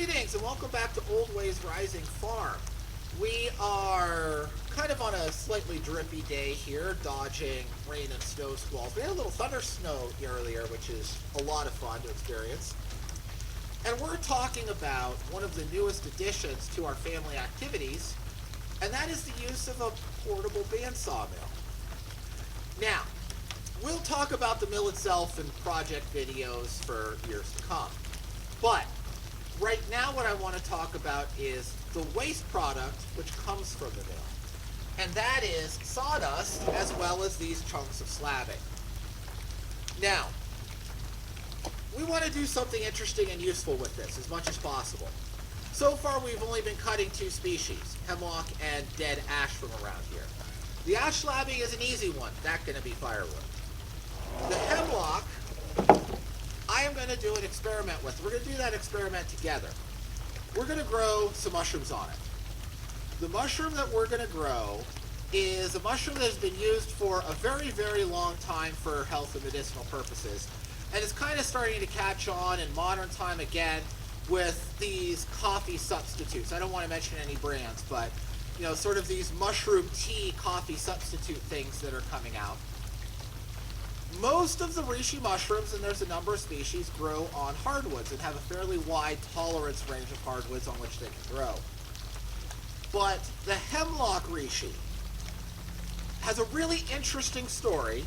Greetings and welcome back to Old Ways Rising Farm. We are kind of on a slightly drippy day here, dodging rain and snow squalls. We had a little thunder snow earlier, which is a lot of fun to experience. And we're talking about one of the newest additions to our family activities, and that is the use of a portable bandsaw mill. Now, we'll talk about the mill itself in project videos for years to come. But right now what I want to talk about is the waste product which comes from the mill. And that is sawdust as well as these chunks of slabbing. Now, we want to do something interesting and useful with this as much as possible. So far we've only been cutting two species, hemlock and dead ash from around here. The ash slabbing is an easy one, that's going to be firewood. The hemlock, I am going to do an experiment with. We're going to do that experiment together. We're going to grow some mushrooms on it. The mushroom that we're going to grow is a mushroom that has been used for a very, very long time for health and medicinal purposes. And it's kind of starting to catch on in modern time again with these coffee substitutes. I don't want to mention any brands, but you know, sort of these mushroom tea coffee substitute things that are coming out. Most of the reishi mushrooms, and there's a number of species, grow on hardwoods and have a fairly wide tolerance range of hardwoods on which they can grow. But the Hemlock Reishi has a really interesting story.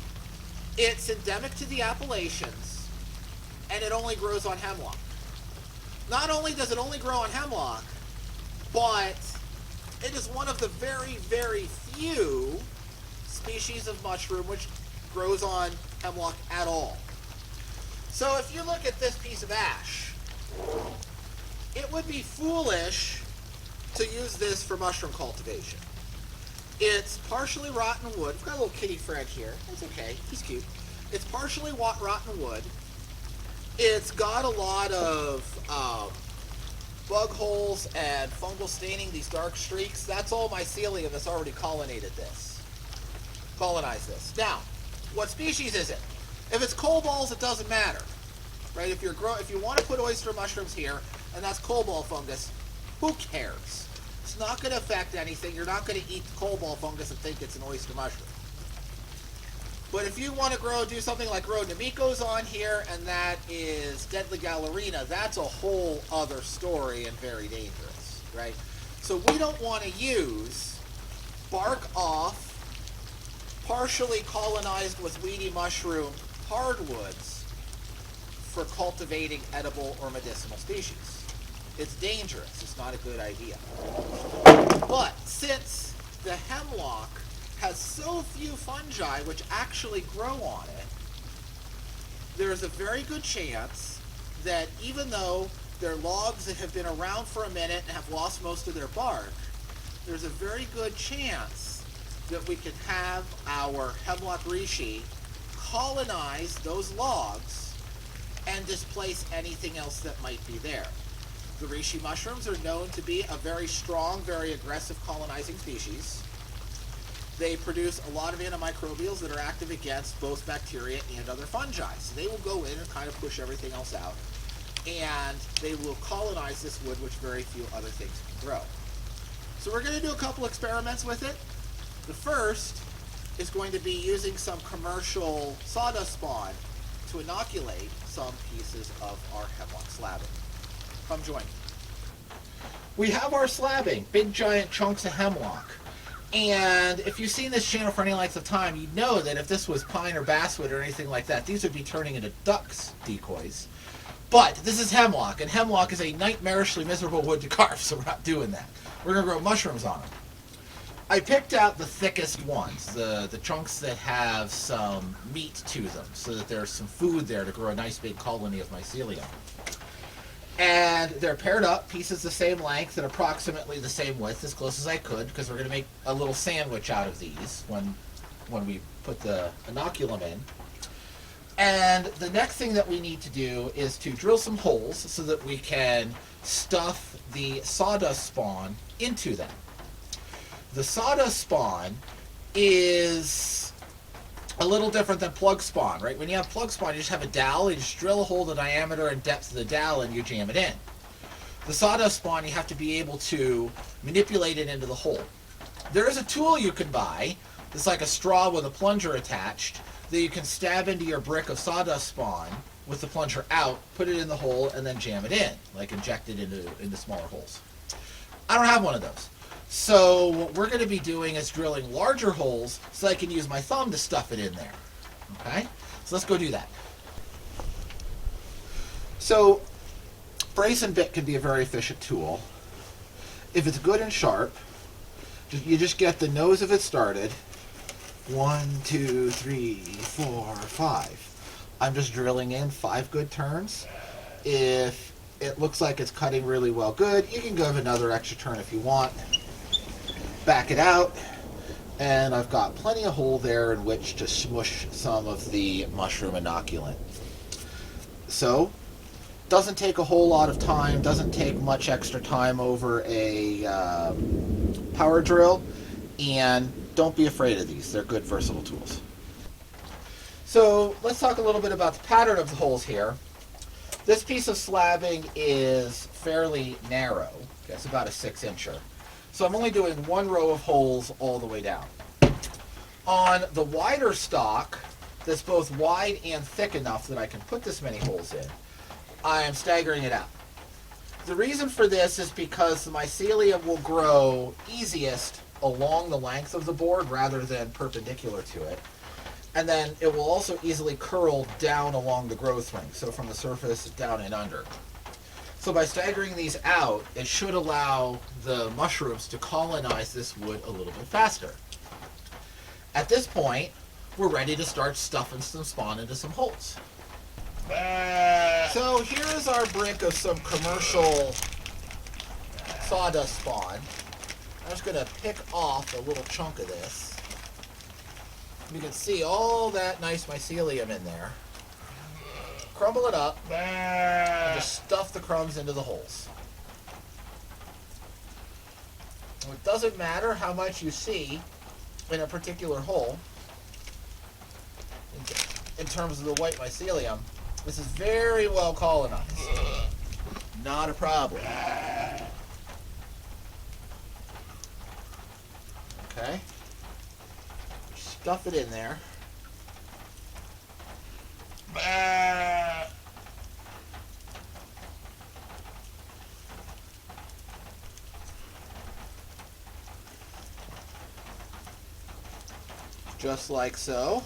It's endemic to the Appalachians, and it only grows on hemlock. Not only does it only grow on hemlock, but it is one of the very, very few species of mushroom which grows on hemlock at all. So if you look at this piece of ash, it would be foolish to use this for mushroom cultivation. It's partially rotten wood. I've got a little kitty friend here. It's okay. He's cute. It's partially rotten wood. It's got a lot of bug holes and fungal staining, these dark streaks. That's all mycelium that's already colonized this. Now, what species is it? If it's cobalt, it doesn't matter, right? If you want to put oyster mushrooms here, and that's cobalt fungus, who cares? It's not going to affect anything. You're not going to eat the cobalt fungus and think it's an oyster mushroom. But if you want to do something like grow namikos on here, and that is deadly gallerina, that's a whole other story and very dangerous, right? So we don't want to use bark off, partially colonized with weedy mushroom hardwoods for cultivating edible or medicinal species. It's dangerous. It's not a good idea. But since the hemlock has so few fungi which actually grow on it, there's a very good chance that even though they're logs that have been around for a minute and have lost most of their bark, there's a very good chance that we could have our Hemlock Reishi colonize those logs and displace anything else that might be there. The reishi mushrooms are known to be a very strong, very aggressive colonizing species. They produce a lot of antimicrobials that are active against both bacteria and other fungi. So they will go in and kind of push everything else out, and they will colonize this wood, which very few other things can grow. So we're going to do a couple experiments with it. The first is going to be using some commercial sawdust spawn to inoculate some pieces of our hemlock slabbing. Come join me. We have our slabbing, big giant chunks of hemlock. And if you've seen this channel for any length of time, you know that if this was pine or basswood or anything like that, these would be turning into ducks decoys. But this is hemlock, and hemlock is a nightmarishly miserable wood to carve, so we're not doing that. We're going to grow mushrooms on them. I picked out the thickest ones, the chunks that have some meat to them, so that there's some food there to grow a nice big colony of mycelium. And they're paired up, pieces the same length and approximately the same width, as close as I could, because we're going to make a little sandwich out of these when we put the inoculum in. And the next thing that we need to do is to drill some holes so that we can stuff the sawdust spawn into them. The sawdust spawn is a little different than plug spawn, right? When you have plug spawn, you just have a dowel, you just drill a hole the diameter and depth of the dowel and you jam it in. The sawdust spawn, you have to be able to manipulate it into the hole. There is a tool you can buy that's like a straw with a plunger attached that you can stab into your brick of sawdust spawn with the plunger out, put it in the hole, and then jam it in, like inject it into smaller holes. I don't have one of those. So what we're going to be doing is drilling larger holes so I can use my thumb to stuff it in there. Okay? So let's go do that. So brace and bit can be a very efficient tool. If it's good and sharp, you just get the nose of it started. 1, 2, 3, 4, 5. I'm just drilling in 5 good turns. If it looks like it's cutting really well good, you can give another extra turn if you want. Back it out, and I've got plenty of hole there in which to smush some of the mushroom inoculant. So, doesn't take a whole lot of time, doesn't take much extra time over a power drill, and don't be afraid of these. They're good versatile tools. So let's talk a little bit about the pattern of the holes here. This piece of slabbing is fairly narrow. It's about a 6-incher. So I'm only doing 1 row of holes all the way down. On the wider stock, that's both wide and thick enough that I can put this many holes in, I am staggering it out. The reason for this is because the mycelium will grow easiest along the length of the board rather than perpendicular to it. And then it will also easily curl down along the growth ring, so from the surface down and under. So by staggering these out, it should allow the mushrooms to colonize this wood a little bit faster. At this point, we're ready to start stuffing some spawn into some holes. So here is our brick of some commercial sawdust spawn. I'm just going to pick off a little chunk of this. You can see all that nice mycelium in there. Crumble it up, and just stuff the crumbs into the holes. And it doesn't matter how much you see in a particular hole, in terms of the white mycelium, this is very well colonized. Not a problem. Okay. Stuff it in there. Just like so.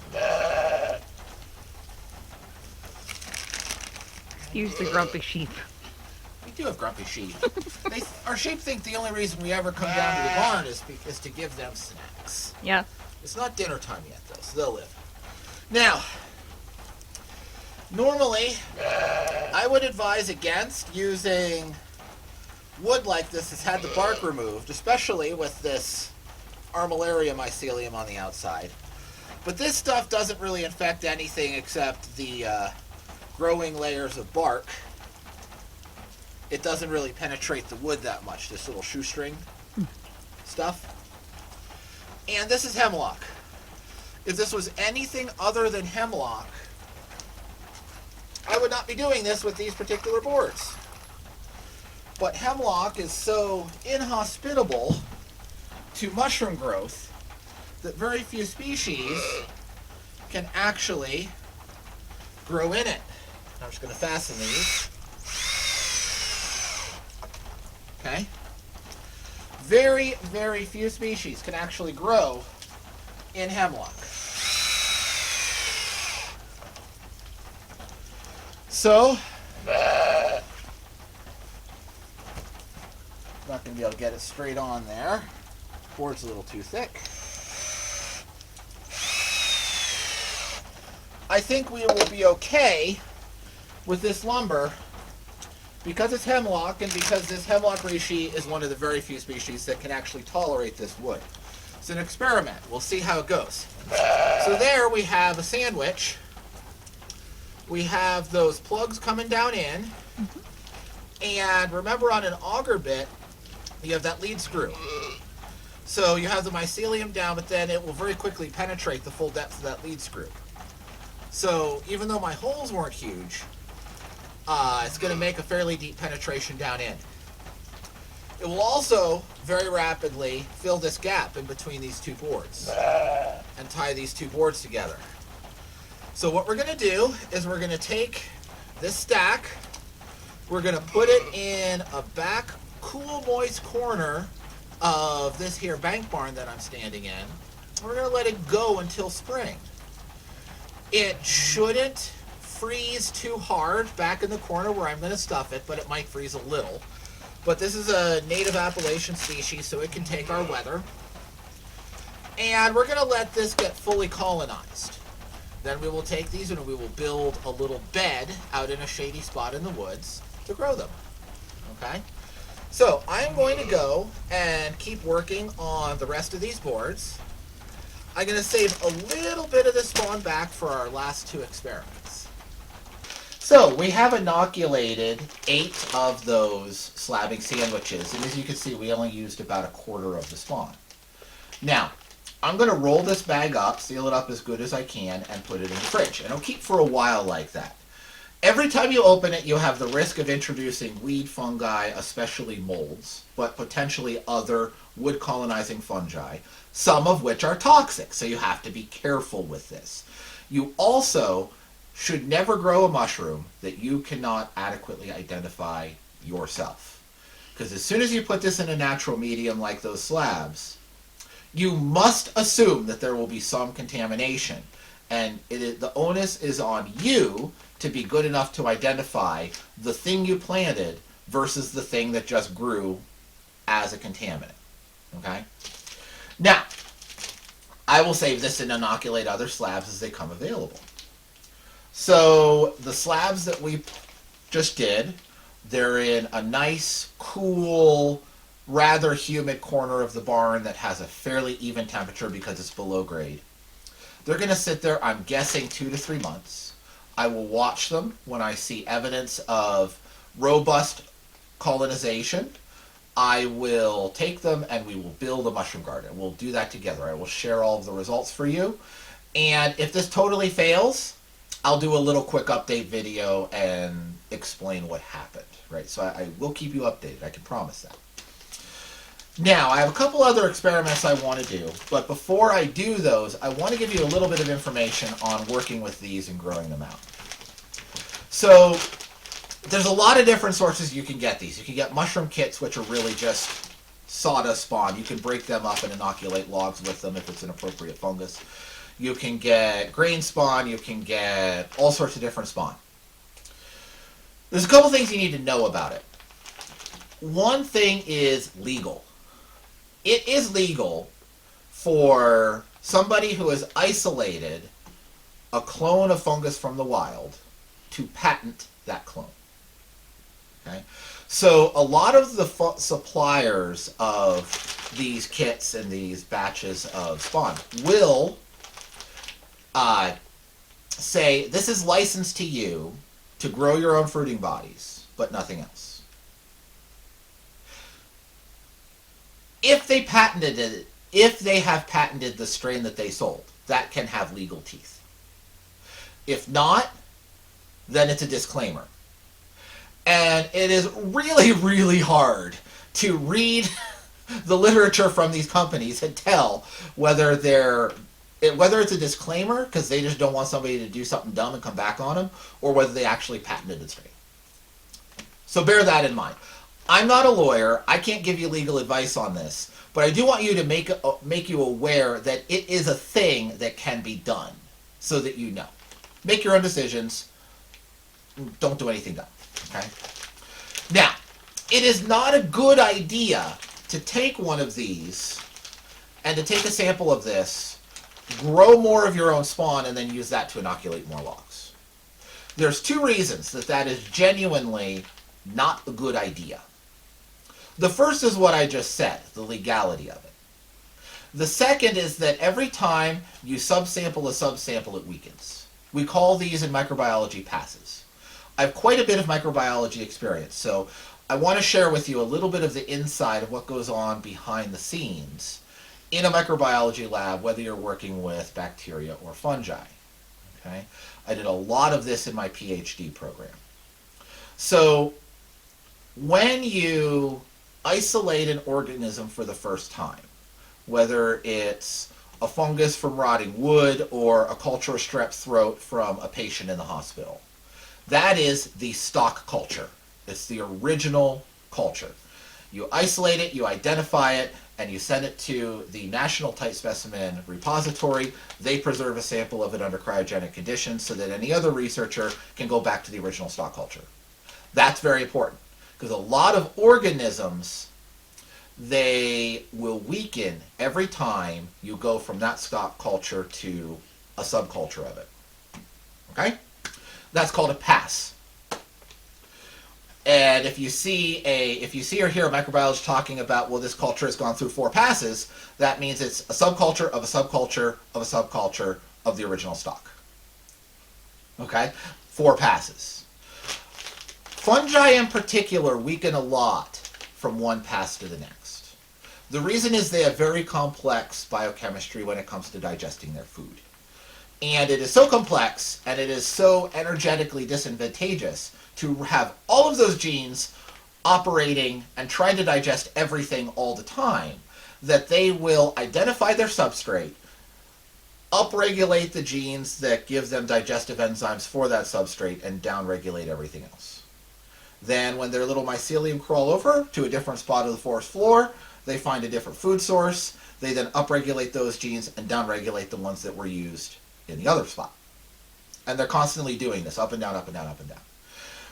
Excuse the grumpy sheep. We do have grumpy sheep. Our sheep think the only reason we ever come down to the barn is to give them snacks. Yeah. It's not dinner time yet, though, so they'll live. Now, normally, I would advise against using wood like this that's had the bark removed, especially with this armillaria mycelium on the outside. But this stuff doesn't really infect anything except the growing layers of bark. It doesn't really penetrate the wood that much, this little shoestring stuff. And this is hemlock. If this was anything other than hemlock, I would not be doing this with these particular boards. But hemlock is so inhospitable to mushroom growth that very few species can actually grow in it. I'm just going to fasten these. Okay. Very, very few species can actually grow in hemlock. So, not going to be able to get it straight on there. Board's a little too thick. I think we will be okay with this lumber because it's hemlock and because this Hemlock Reishi is one of the very few species that can actually tolerate this wood. It's an experiment. We'll see how it goes. So there we have a sandwich. We have those plugs coming down in. And remember, on an auger bit, you have that lead screw. So you have the mycelium down, but then it will very quickly penetrate the full depth of that lead screw. So even though my holes weren't huge, it's going to make a fairly deep penetration down in. It will also very rapidly fill this gap in between these two boards and tie these two boards together. So what we're going to do is we're going to take this stack, we're going to put it in a back cool moist corner of this here bank barn that I'm standing in. We're going to let it go until spring. It shouldn't freeze too hard back in the corner where I'm going to stuff it, but it might freeze a little. But this is a native Appalachian species, so it can take our weather. And we're going to let this get fully colonized. Then we will take these and we will build a little bed out in a shady spot in the woods to grow them. Okay? So I'm going to go and keep working on the rest of these boards. I'm going to save a little bit of the spawn back for our last two experiments. So we have inoculated 8 of those slabbing sandwiches, and as you can see, we only used about a quarter of the spawn. Now, I'm going to roll this bag up, seal it up as good as I can, and put it in the fridge. And it'll keep for a while like that. Every time you open it, you have the risk of introducing weed, fungi, especially molds, but potentially other wood-colonizing fungi, some of which are toxic, so you have to be careful with this. You also should never grow a mushroom that you cannot adequately identify yourself. Because as soon as you put this in a natural medium like those slabs, you must assume that there will be some contamination. And the onus is on you to be good enough to identify the thing you planted versus the thing that just grew as a contaminant. Okay? Now, I will save this and inoculate other slabs as they come available. So the slabs that we just did, they're in a nice, cool, rather humid corner of the barn that has a fairly even temperature because it's below grade. They're going to sit there, I'm guessing, 2 to 3 months. I will watch them when I see evidence of robust colonization. I will take them and we will build a mushroom garden. We'll do that together. I will share all of the results for you. And if this totally fails, I'll do a little quick update video and explain what happened, right? So I will keep you updated, I can promise that. Now, I have a couple other experiments I want to do, but before I do those, I want to give you a little bit of information on working with these and growing them out. So, there's a lot of different sources you can get these. You can get mushroom kits, which are really just sawdust spawn. You can break them up and inoculate logs with them if it's an appropriate fungus. You can get grain spawn, you can get all sorts of different spawn. There's a couple things you need to know about it. One thing is legal. It is legal for somebody who has isolated a clone of fungus from the wild to patent that clone. Okay? So a lot of the suppliers of these kits and these batches of spawn will say, this is licensed to you to grow your own fruiting bodies, but nothing else. If they patented it, if they have patented the strain that they sold, that can have legal teeth. If not, then it's a disclaimer. And it is really, really hard to read the literature from these companies and tell whether it's a disclaimer because they just don't want somebody to do something dumb and come back on them, or whether they actually patented it straight. So bear that in mind. I'm not a lawyer. I can't give you legal advice on this, but I do want you to make you aware that it is a thing that can be done so that you know. Make your own decisions. Don't do anything dumb. Okay? Now, it is not a good idea to take one of these and to take a sample of this, grow more of your own spawn, and then use that to inoculate more logs. There's 2 reasons that is genuinely not a good idea. The first is what I just said, the legality of it. The second is that every time you subsample a subsample, it weakens. We call these in microbiology passes. I have quite a bit of microbiology experience, so I want to share with you a little bit of the inside of what goes on behind the scenes in a microbiology lab, whether you're working with bacteria or fungi. Okay? I did a lot of this in my PhD program. So when you isolate an organism for the first time, whether it's a fungus from rotting wood or a culture of strep throat from a patient in the hospital. That is the stock culture. It's the original culture. You isolate it, you identify it, and you send it to the National Type Specimen Repository. They preserve a sample of it under cryogenic conditions so that any other researcher can go back to the original stock culture. That's very important because a lot of organisms, they will weaken every time you go from that stock culture to a subculture of it. Okay? That's called a pass. And if you see or hear a microbiologist talking about, well, this culture has gone through 4 passes, that means it's a subculture of a subculture of a subculture of the original stock. Okay? 4 passes. Fungi in particular weaken a lot from one pass to the next. The reason is they have very complex biochemistry when it comes to digesting their food. And it is so complex and it is so energetically disadvantageous to have all of those genes operating and trying to digest everything all the time that they will identify their substrate, upregulate the genes that give them digestive enzymes for that substrate, and downregulate everything else. Then when their little mycelium crawl over to a different spot of the forest floor, they find a different food source. They then upregulate those genes and downregulate the ones that were used in the other spot. And they're constantly doing this, up and down, up and down, up and down.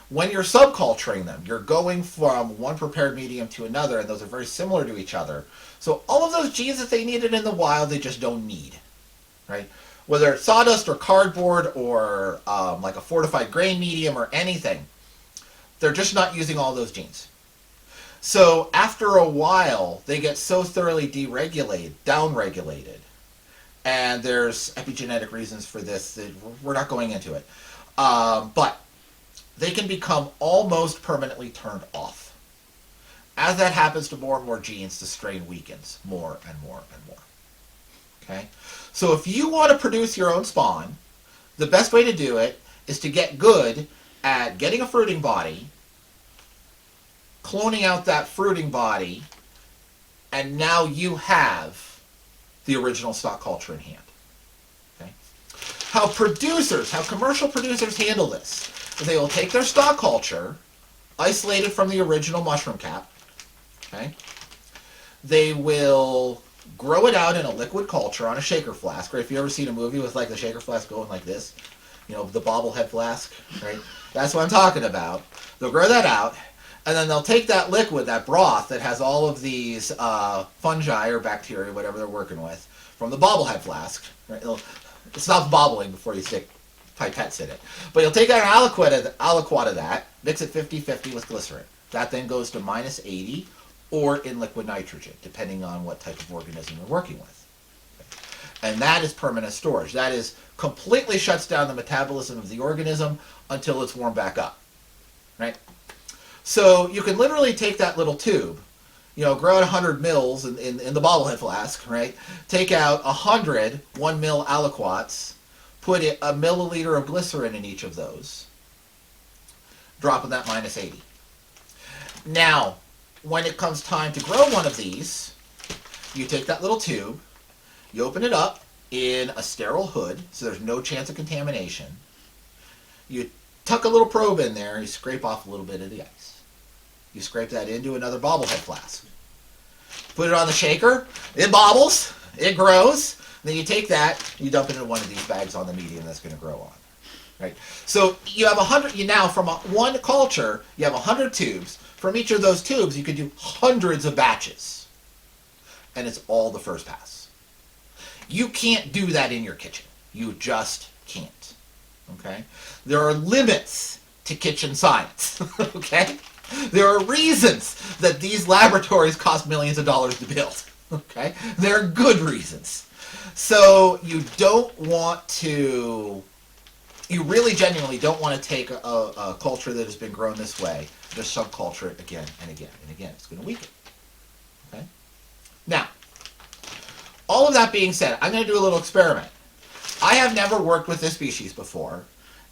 When you're subculturing them, you're going from one prepared medium to another, and those are very similar to each other. So all of those genes that they needed in the wild, they just don't need, right? Whether it's sawdust or cardboard or like a fortified grain medium or anything, they're just not using all those genes. So after a while, they get so thoroughly deregulated, downregulated, and there's epigenetic reasons for this that we're not going into it. But they can become almost permanently turned off. As that happens to more and more genes, the strain weakens more and more and more. Okay? So if you want to produce your own spawn, the best way to do it is to get good at getting a fruiting body, cloning out that fruiting body, and now you have the original stock culture in hand. Okay? How commercial producers handle this, they will take their stock culture, isolated from the original mushroom cap, okay? They will grow it out in a liquid culture on a shaker flask, right? If you've ever seen a movie with like the shaker flask going like this, you know, the bobblehead flask, right? That's what I'm talking about. They'll grow that out, and then they'll take that liquid, that broth that has all of these fungi or bacteria, whatever they're working with, from the bobblehead flask, right? It stops bobbling before you stick pipettes in it. But you'll take out an aliquot of that, mix it 50-50 with glycerin. That then goes to -80 or in liquid nitrogen, depending on what type of organism you're working with. Okay. And that is permanent storage. That is completely shuts down the metabolism of the organism until it's warmed back up. Right? So you can literally take that little tube, you know, grow out 100 mils in the bobblehead flask, right? Take out 100 1 mil aliquots, put a milliliter of glycerin in each of those, dropping that -80. Now, when it comes time to grow one of these, you take that little tube, you open it up in a sterile hood, so there's no chance of contamination. You tuck a little probe in there, you scrape off a little bit of the ice. You scrape that into another bobblehead flask. Put it on the shaker, it bobbles, it grows. Then you take that, you dump it into one of these bags on the medium that's going to grow on. Right? So you have 100, from one culture, you have 100 tubes. From each of those tubes, you could do hundreds of batches. And it's all the first pass. You can't do that in your kitchen. You just can't. Okay? There are limits to kitchen science. Okay? There are reasons that these laboratories cost millions of dollars to build. Okay? There are good reasons. So you really genuinely don't want to take a culture that has been grown this way, just subculture it again and again and again. It's going to weaken. Okay? Now, all of that being said, I'm going to do a little experiment. I have never worked with this species before,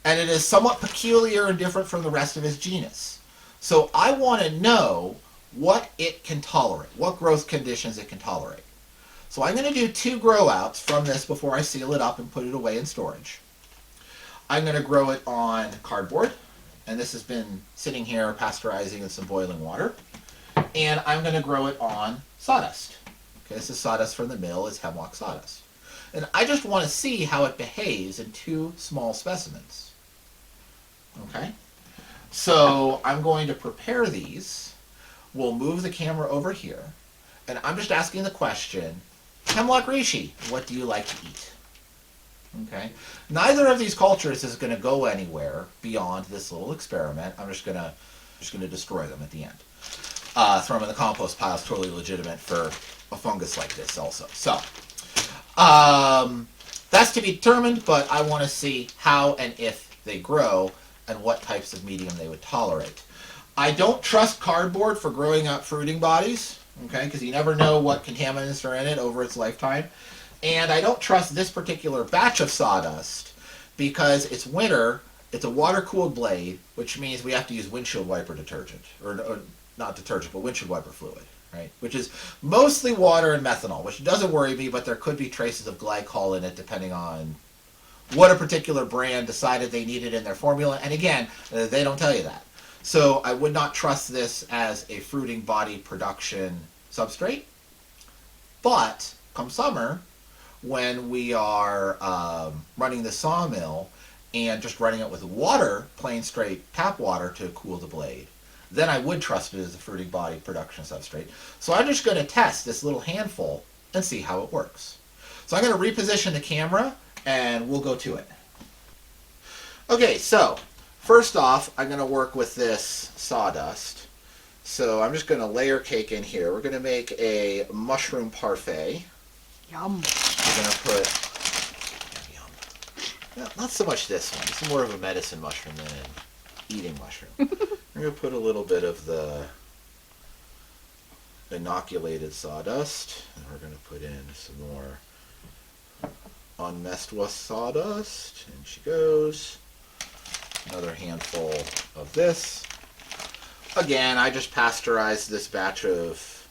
and it is somewhat peculiar and different from the rest of its genus. So I want to know what it can tolerate, what growth conditions it can tolerate. So I'm going to do 2 grow outs from this before I seal it up and put it away in storage. I'm going to grow it on cardboard, and this has been sitting here pasteurizing in some boiling water. And I'm going to grow it on sawdust. Okay, this is sawdust from the mill. It's hemlock sawdust. And I just want to see how it behaves in 2 small specimens. Okay? So I'm going to prepare these. We'll move the camera over here. And I'm just asking the question, Hemlock Reishi, what do you like to eat? Okay? Neither of these cultures is going to go anywhere beyond this little experiment. I'm just going to destroy them at the end. Throw them in the compost pile is totally legitimate for a fungus like this also. So, that's to be determined, but I want to see how and if they grow and what types of medium they would tolerate. I don't trust cardboard for growing up fruiting bodies, okay, because you never know what contaminants are in it over its lifetime. And I don't trust this particular batch of sawdust because it's winter, it's a water-cooled blade, which means we have to use windshield wiper detergent, or not detergent, but windshield wiper fluid, right? Which is mostly water and methanol, which doesn't worry me, but there could be traces of glycol in it depending on what a particular brand decided they needed in their formula. And again, they don't tell you that. So I would not trust this as a fruiting body production substrate. But come summer, when we are running the sawmill and just running it with water, plain straight tap water to cool the blade, then I would trust it as a fruiting body production substrate. So I'm just going to test this little handful and see how it works. So I'm going to reposition the camera and we'll go to it. Okay, so first off, I'm going to work with this sawdust. So I'm just going to layer cake in here. We're going to make a mushroom parfait. Yum. We're going to put, yum. No, not so much this one. It's more of a medicine mushroom than an eating mushroom. We're going to put a little bit of the inoculated sawdust, and we're going to put in some more unmessed with sawdust. In she goes. Another handful of this. Again, I just pasteurized this batch of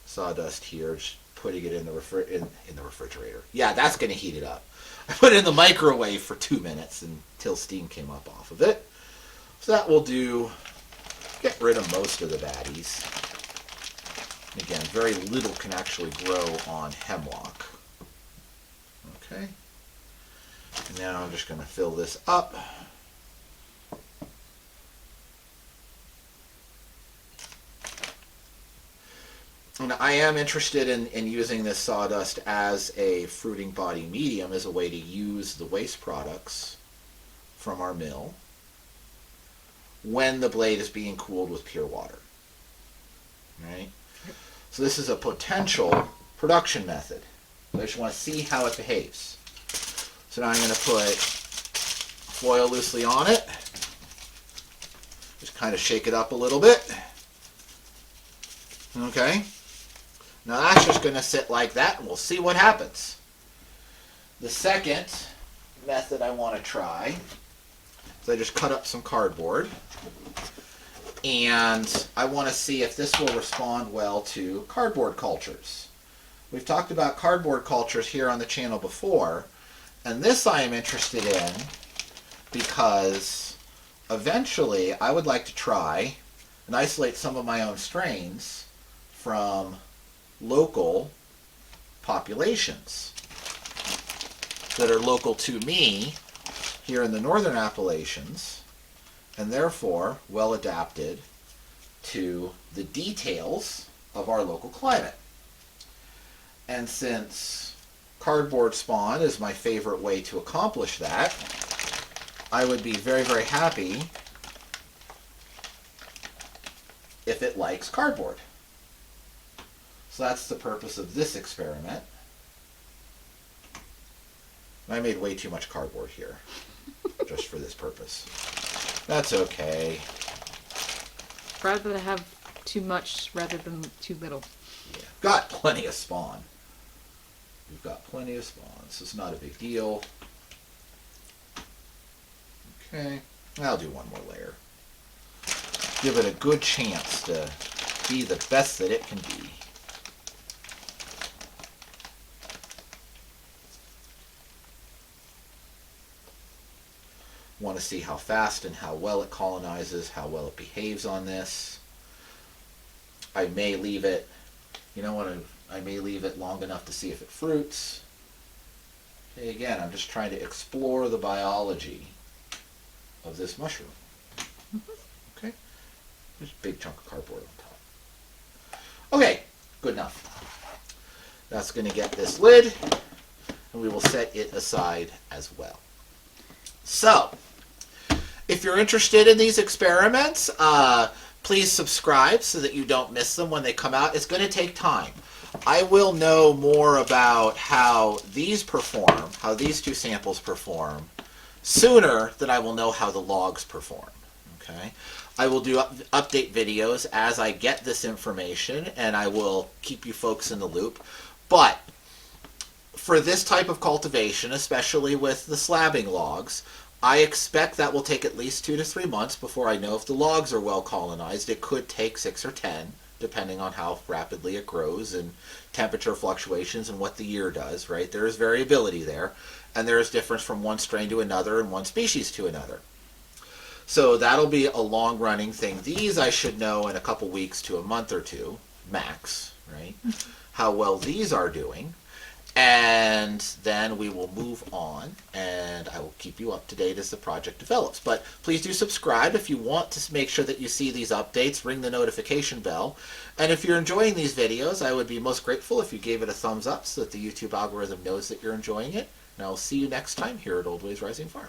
sawdust here, just putting it in the refrigerator. Yeah, that's going to heat it up. I put it in the microwave for 2 minutes until steam came up off of it. So that will get rid of most of the baddies. Again, very little can actually grow on hemlock. Okay. And now I'm just going to fill this up. And I am interested in using this sawdust as a fruiting body medium, as a way to use the waste products from our mill when the blade is being cooled with pure water. Right? So this is a potential production method. I just want to see how it behaves. So now I'm going to put foil loosely on it. Just kind of shake it up a little bit. Okay. Now that's just going to sit like that, and we'll see what happens. The second method I want to try is I just cut up some cardboard, and I want to see if this will respond well to cardboard cultures. We've talked about cardboard cultures here on the channel before, and this I am interested in because eventually I would like to try and isolate some of my own strains from local populations that are local to me here in the northern Appalachians, and therefore well adapted to the details of our local climate. And since cardboard spawn is my favorite way to accomplish that, I would be very, very happy if it likes cardboard. So that's the purpose of this experiment. I made way too much cardboard here, just for this purpose. That's okay. Rather than have too much rather than too little. Yeah, got plenty of spawn. We've got plenty of spawn, so it's not a big deal. Okay, I'll do one more layer. Give it a good chance to be the best that it can be. Want to see how fast and how well it colonizes, how well it behaves on this. I may leave it, you know what, I may leave it long enough to see if it fruits. Okay, again, I'm just trying to explore the biology of this mushroom. Okay, there's a big chunk of cardboard on top. Okay, good enough. That's going to get this lid, and we will set it aside as well. So, if you're interested in these experiments, please subscribe so that you don't miss them when they come out. It's going to take time. I will know more about how these perform, how these two samples perform, sooner than I will know how the logs perform. Okay? I will do update videos as I get this information, and I will keep you folks in the loop. But for this type of cultivation, especially with the slabbing logs, I expect that will take at least 2 to 3 months before I know if the logs are well colonized. It could take 6 or 10, depending on how rapidly it grows and temperature fluctuations and what the year does, right? There is variability there, and there is difference from one strain to another and one species to another. So that'll be a long-running thing. These I should know in a couple weeks to a month or two, max, right? How well these are doing. And then we will move on, and I will keep you up to date as the project develops. But please do subscribe if you want to make sure that you see these updates. Ring the notification bell. And if you're enjoying these videos, I would be most grateful if you gave it a thumbs up so that the YouTube algorithm knows that you're enjoying it. And I'll see you next time here at Old Ways Rising Farm.